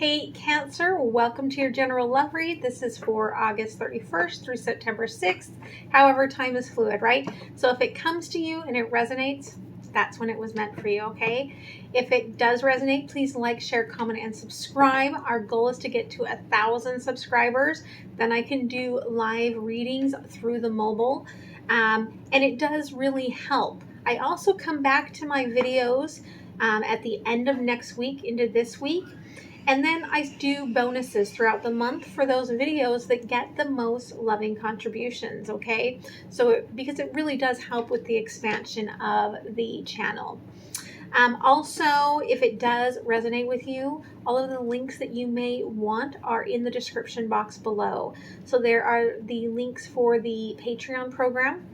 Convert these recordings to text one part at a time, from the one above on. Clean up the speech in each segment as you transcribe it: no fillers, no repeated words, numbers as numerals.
Hey Cancer, welcome to your general love read. This is for August 31st through September 6th. However, time is fluid, right? So if it comes to you and it resonates, that's when it was meant for you, okay? If it does resonate, please like, share, comment, and subscribe. Our goal is to get to 1,000 subscribers. Then I can do live readings through the mobile. And it does really help. I also come back to my videos at the end of next week into this week. And then I do bonuses throughout the month for those videos that get the most loving contributions, okay? So because it really does help with the expansion of the channel. Also, if it does resonate with you, all of the links that you may want are in the description box below. So there are the links for the Patreon program,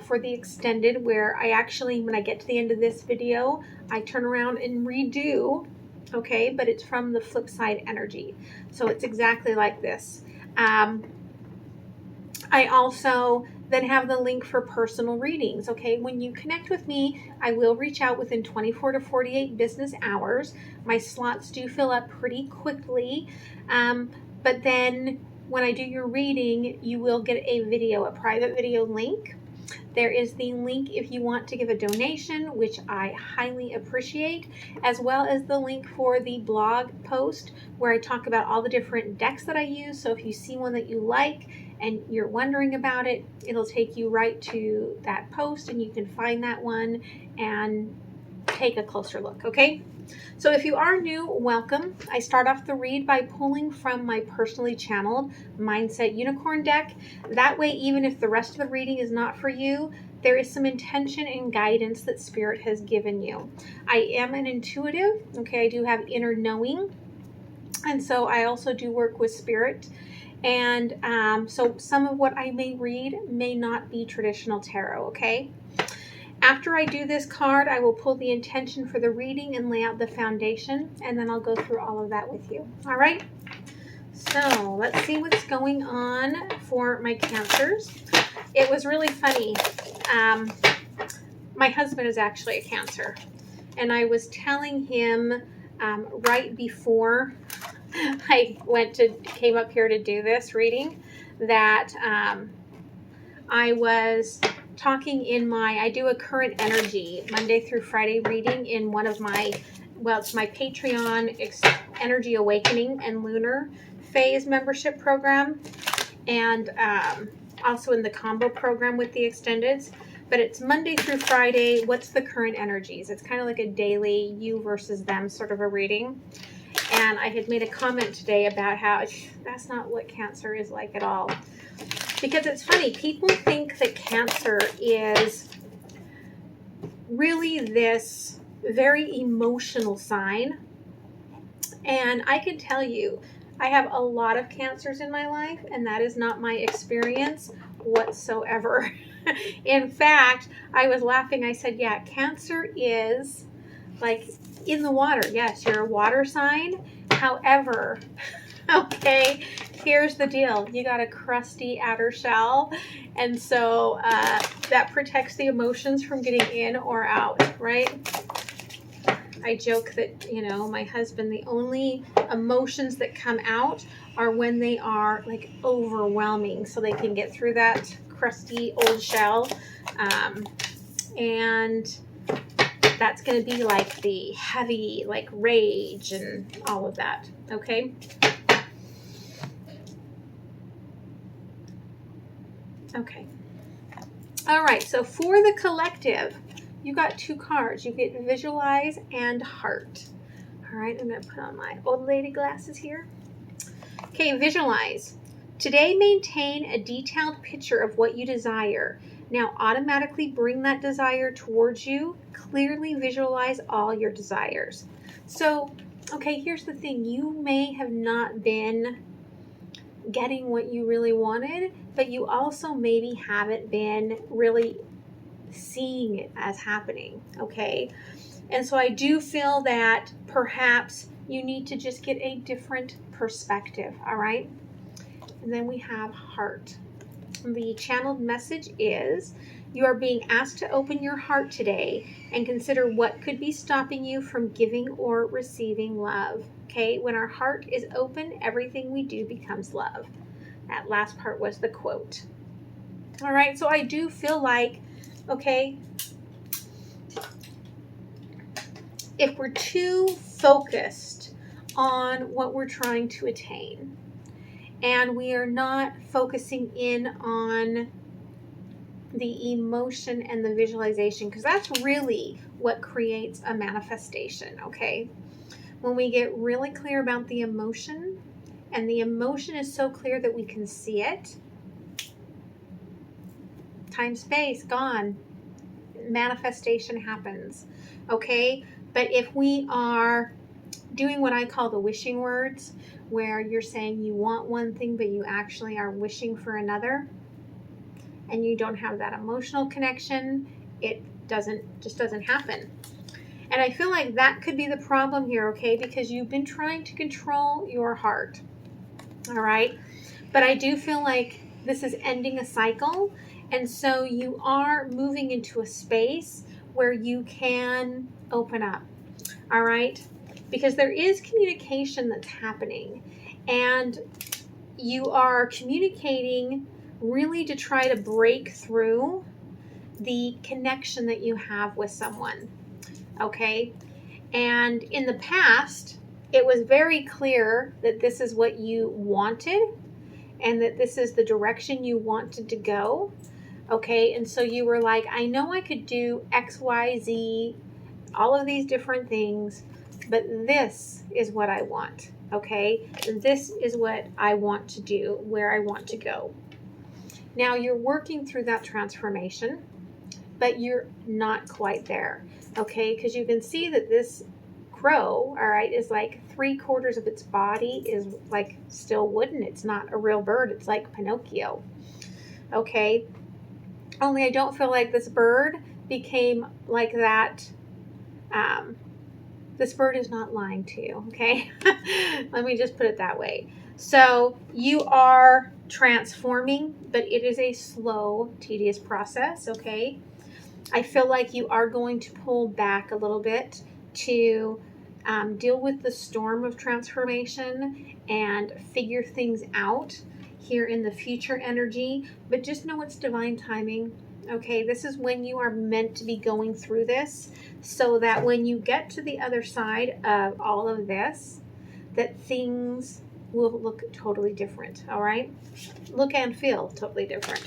for the extended, where I actually, when I get to the end of this video, I turn around and redo, okay, but it's from the flip side energy. So it's exactly like this. I also then have the link for personal readings, okay? When you connect with me, I will reach out within 24 to 48 business hours. My slots do fill up pretty quickly, but then when I do your reading, you will get a video, a private video link. There is the link if you want to give a donation, which I highly appreciate, as well as the link for the blog post where I talk about all the different decks that I use. So if you see one that you like and you're wondering about it, it'll take you right to that post and you can find that one and take a closer look, okay? So if you are new, welcome. I start off the read by pulling from my personally channeled Mindset Unicorn deck. That way, even if the rest of the reading is not for you, there is some intention and guidance that Spirit has given you. I am an intuitive, okay? I do have inner knowing, and so I also do work with Spirit. And so some of what I may read may not be traditional tarot, okay? After I do this card, I will pull the intention for the reading and lay out the foundation, and then I'll go through all of that with you. All right? So let's see what's going on for my Cancers. It was really funny. My husband is actually a Cancer, and I was telling him right before I came up here to do this reading that I was talking in I do a current energy Monday through Friday reading in one of my, well, it's my Patreon Energy Awakening and Lunar Phase membership program, and also in the combo program with the extendeds. But it's Monday through Friday. What's the current energies? It's kind of like a daily you versus them sort of a reading. And I had made a comment today about how that's not what Cancer is like at all. Because it's funny, people think that Cancer is really this very emotional sign. And I can tell you, I have a lot of Cancers in my life, and that is not my experience whatsoever. In fact, I was laughing. I said, yeah, Cancer is like in the water. Yes, you're a water sign. However, okay, here's the deal. You got a crusty outer shell, and so that protects the emotions from getting in or out, right? I joke that, you know, my husband, the only emotions that come out are when they are like overwhelming, so they can get through that crusty old shell. And that's going to be like the heavy, like rage and all of that, okay? Okay. All right, so for the collective, you got two cards. You get Visualize and Heart. All right, I'm going to put on my old lady glasses here. Okay, Visualize. Today, maintain a detailed picture of what you desire. Now, automatically bring that desire towards you. Clearly visualize all your desires. So, okay, here's the thing. You may have not been getting what you really wanted, but you also maybe haven't been really seeing it as happening, okay? And so I do feel that perhaps you need to just get a different perspective, all right? And then we have Heart. The channeled message is, You are being asked to open your heart today and consider what could be stopping you from giving or receiving love. Okay, when our heart is open, everything we do becomes love. That last part was the quote. All right, so I do feel like, okay, if we're too focused on what we're trying to attain and we are not focusing in on the emotion and the visualization, because that's really what creates a manifestation, okay? When we get really clear about the emotion, and the emotion is so clear that we can see it, time, space, gone, manifestation happens, okay? But if we are doing what I call the wishing words, where you're saying you want one thing, but you actually are wishing for another, and you don't have that emotional connection, it just doesn't happen. And I feel like that could be the problem here, okay? Because you've been trying to control your heart, all right? But I do feel like this is ending a cycle, and so you are moving into a space where you can open up, all right? Because there is communication that's happening, and you are communicating really to try to break through the connection that you have with someone, okay? And in the past, it was very clear that this is what you wanted and that this is the direction you wanted to go, okay? And so you were like, I know I could do X, Y, Z, all of these different things, but this is what I want, okay? This is what I want to do, where I want to go. Now you're working through that transformation, but you're not quite there, okay? Because you can see that this crow, all right, is like 3/4 of its body is like still wooden. It's not a real bird. It's like Pinocchio, okay? Only I don't feel like this bird became like that. This bird is not lying to you, okay? Let me just put it that way. So you are transforming, but it is a slow, tedious process, okay? I feel like you are going to pull back a little bit to deal with the storm of transformation and figure things out here in the future energy, but just know it's divine timing. Okay, this is when you are meant to be going through this, so that when you get to the other side of all of this, that things will look totally different, all right? Look and feel totally different.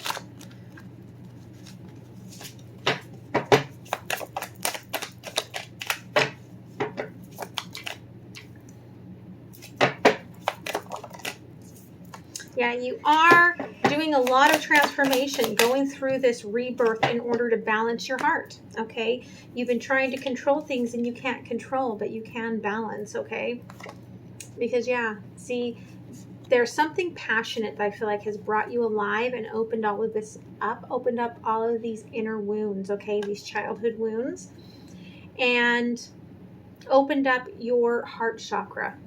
Yeah, you are doing a lot of transformation, going through this rebirth in order to balance your heart, okay? You've been trying to control things and you can't control, but you can balance, okay? Because, yeah, see, there's something passionate that I feel like has brought you alive and opened all of this up, opened up all of these inner wounds, okay? These childhood wounds, and opened up your heart chakra.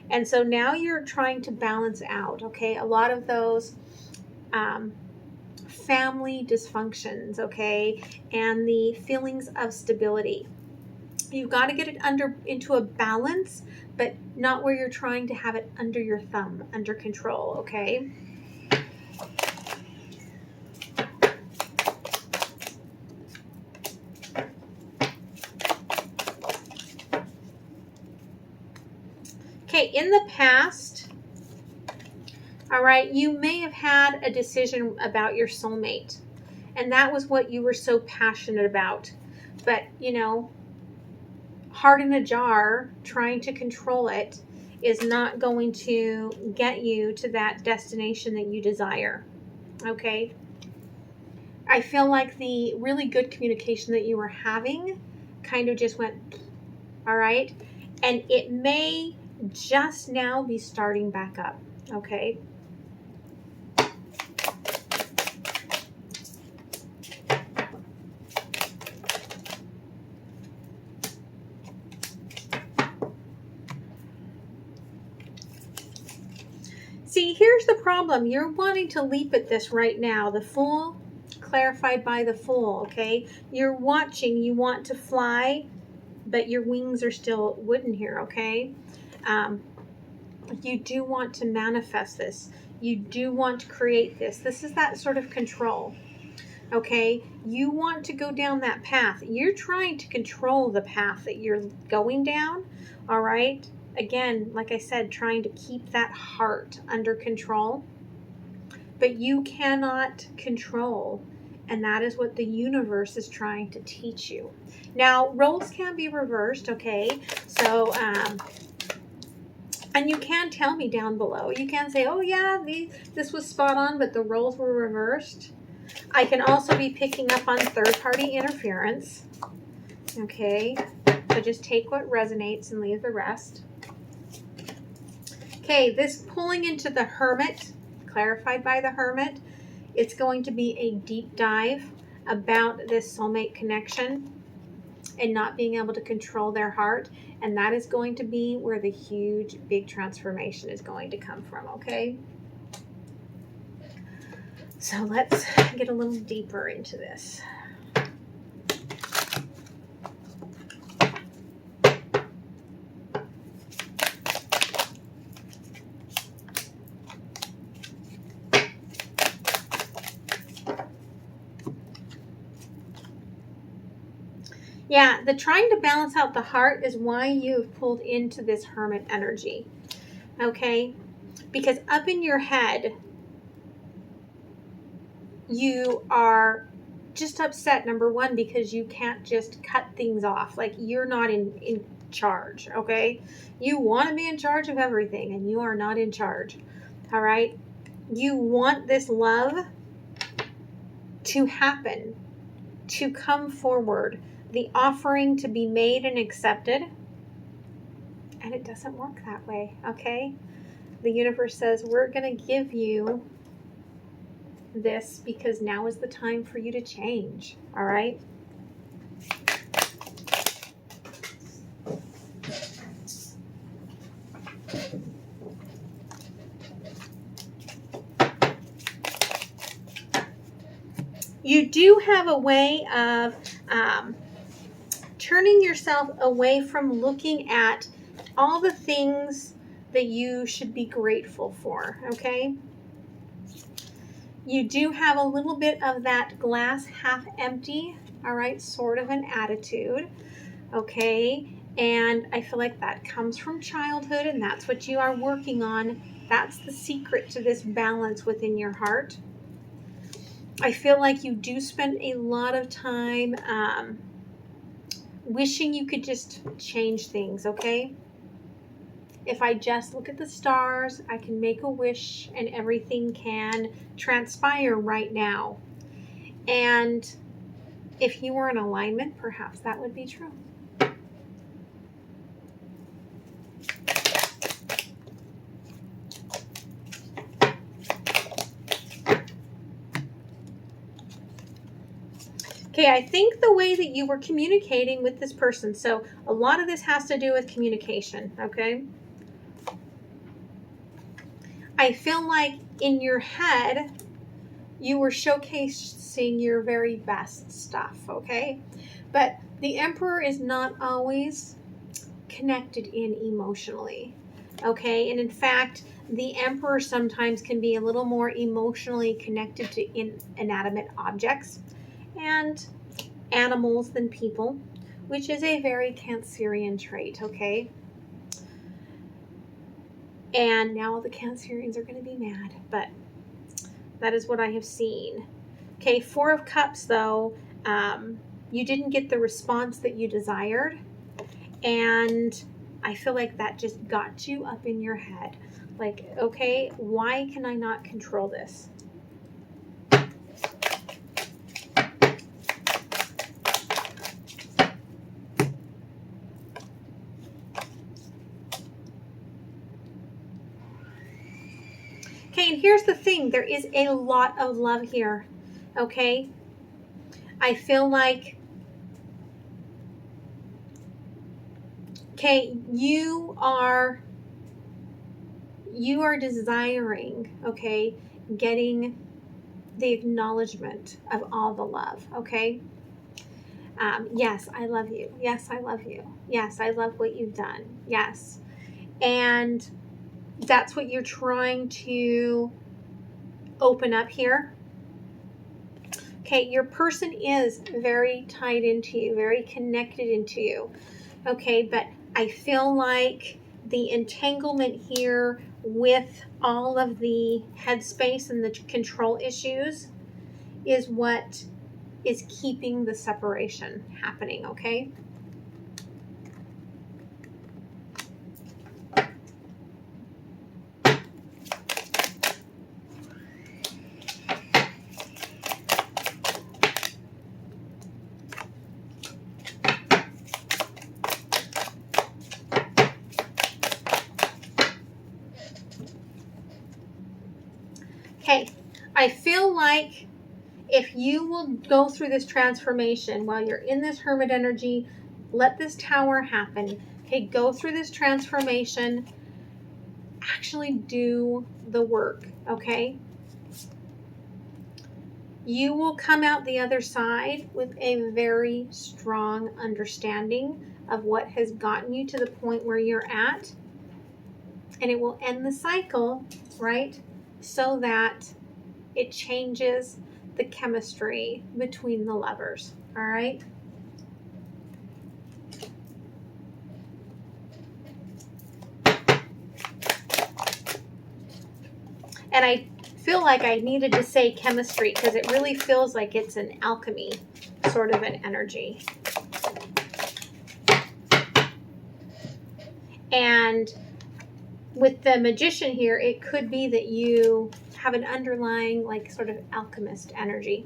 And so now you're trying to balance out, okay? A lot of those family dysfunctions, okay? And the feelings of stability. You've got to get it into a balance, but not where you're trying to have it under your thumb, under control, okay? Okay, in the past, all right, you may have had a decision about your soulmate, and that was what you were so passionate about. But, you know, heart in a jar, trying to control it, is not going to get you to that destination that you desire, okay? I feel like the really good communication that you were having kind of just went, all right? And it may just now be starting back up, okay? See, here's the problem. You're wanting to leap at this right now. The full clarified by the Fool, okay? You're watching, you want to fly, but your wings are still wooden here, okay? You do want to manifest this. You do want to create this. This is that sort of control, okay? You want to go down that path. You're trying to control the path that you're going down, all right? Again, like I said, trying to keep that heart under control. But you cannot control, and that is what the universe is trying to teach you. Now, roles can be reversed, okay? So, and you can tell me down below. You can say, oh yeah, this was spot on, but the roles were reversed. I can also be picking up on third-party interference. Okay, so just take what resonates and leave the rest. Okay, this pulling into the Hermit, clarified by the Hermit, it's going to be a deep dive about this soulmate connection and not being able to control their heart. And that is going to be where the huge, big transformation is going to come from, okay? So let's get a little deeper into this. Yeah, the trying to balance out the heart is why you've pulled into this Hermit energy, okay? Because up in your head, you are just upset, number one, because you can't just cut things off. Like, you're not in charge, okay? You want to be in charge of everything, and you are not in charge, all right? You want this love to happen, to come forward, the offering to be made and accepted, and it doesn't work that way, okay? The universe says, we're going to give you this because now is the time for you to change, all right? You do have a way of turning yourself away from looking at all the things that you should be grateful for, okay? You do have a little bit of that glass half empty, all right, sort of an attitude, okay? And I feel like that comes from childhood, and that's what you are working on. That's the secret to this balance within your heart. I feel like you do spend a lot of time wishing you could just change things, okay? If I just look at the stars, I can make a wish and everything can transpire right now. And if you were in alignment, perhaps that would be true. Okay, I think the way that you were communicating with this person, so a lot of this has to do with communication, okay? I feel like in your head, you were showcasing your very best stuff, okay? But the Emperor is not always connected in emotionally, okay? And in fact, the Emperor sometimes can be a little more emotionally connected to inanimate objects and animals than people, which is a very Cancerian trait, okay? And now the Cancerians are going to be mad, but that is what I have seen. Okay, Four of Cups, though, you didn't get the response that you desired, and I feel like that just got you up in your head. Like, okay, why can I not control this? Okay, and here's the thing. There is a lot of love here, okay? I feel like, okay, you are desiring, okay, getting the acknowledgement of all the love, okay? Yes, I love you. Yes, I love you. Yes, I love what you've done. Yes. And that's what you're trying to open up here. Okay, your person is very tied into you, very connected into you. Okay, but I feel like the entanglement here with all of the headspace and the control issues is what is keeping the separation happening, okay? Okay, I feel like if you will go through this transformation while you're in this hermit energy, let this tower happen. Okay, go through this transformation, actually do the work, okay? You will come out the other side with a very strong understanding of what has gotten you to the point where you're at, and it will end the cycle, right? So that it changes the chemistry between the lovers, all right? And I feel like I needed to say chemistry because it really feels like it's an alchemy sort of an energy. And with the Magician here, it could be that you have an underlying like sort of alchemist energy.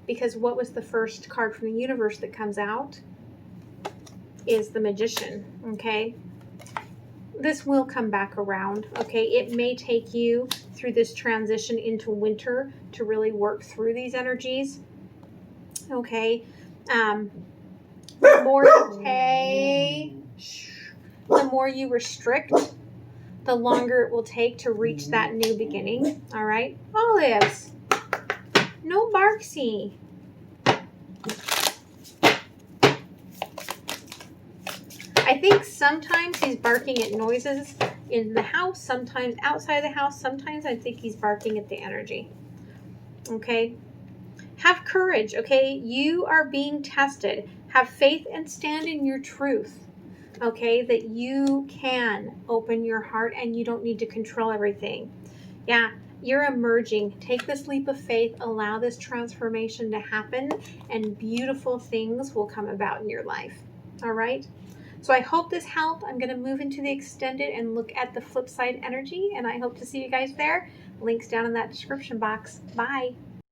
Because what was the first card from the universe that comes out is the Magician, okay? This will come back around, okay? It may take you through this transition into winter to really work through these energies, okay? The more you restrict, the longer it will take to reach that new beginning, all right? Olives, no Barksy. I think sometimes he's barking at noises in the house, sometimes outside the house, sometimes I think he's barking at the energy. Okay? Have courage, okay? You are being tested. Have faith and stand in your truth, okay? That you can open your heart and you don't need to control everything. Yeah, you're emerging. Take this leap of faith, allow this transformation to happen, and beautiful things will come about in your life. All right? So I hope this helped. I'm going to move into the extended and look at the flip side energy, and I hope to see you guys there. Links down in that description box. Bye.